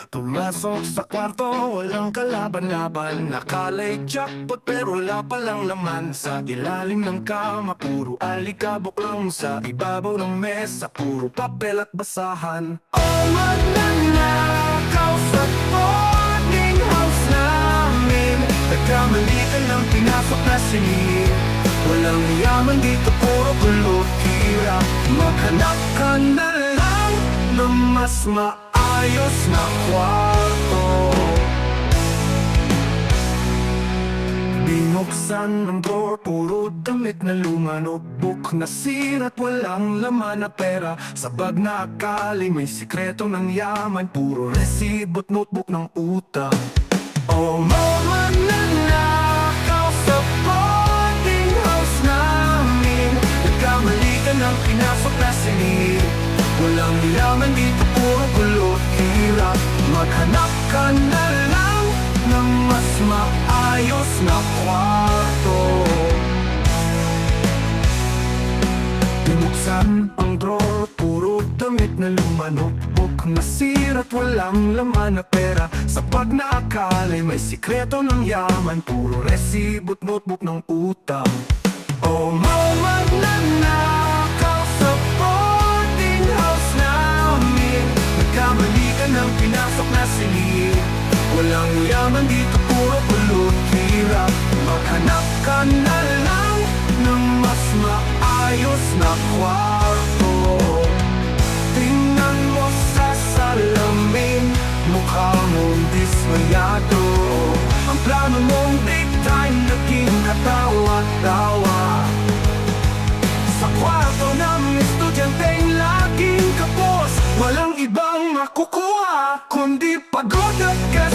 Pumasok sa kwarto, walang kalaban-laban. Nakalay jackpot pero wala palang laman. Sa ilalim ng kama, puro alikabok lang. Sa ibabaw ng mesa, puro papel at basahan. Oh, magnanakaw sa boarding house namin. Nagkamali ka ng pinasok na singil. Walang yaman dito, puro kulot hirap. Maghanap ka na lang ng mas maayos na kwarto. Binuksan ng door, puro damit na luma. Notebook na sira at walang laman na pera. Sa bag na akali may sikreto ng yaman. Puro resibo't notebook ng utang. Oh, mama, nanakaw sa boarding house namin. Nagkamali ka ng pinasok na singil. Walang yaman dito, puro kulot hirap. Maghanap ka na lang ng mas maayos na kwarto. Binuksan ang drawer, puro damit na luma. Notebook na sira at walang laman na pera. Sa bag na akala may sikreto ng yaman. Puro resibo't notebook ng utang. Oh, mama, nanakaw sa boarding house namin. Nagkamali ka ng pinasok na singil. Walang yaman dito, puro kulot hirap. Maghanap ka na lang ng mas maayos na kwarto. Tingnan mo sa salamin, mukha mong dismayado. Ang plano mong big time, naging katawa-tawa. Sa kwarto ng estudyanteng laging kapos. Walang ibang makukuha, kundi pagod at gas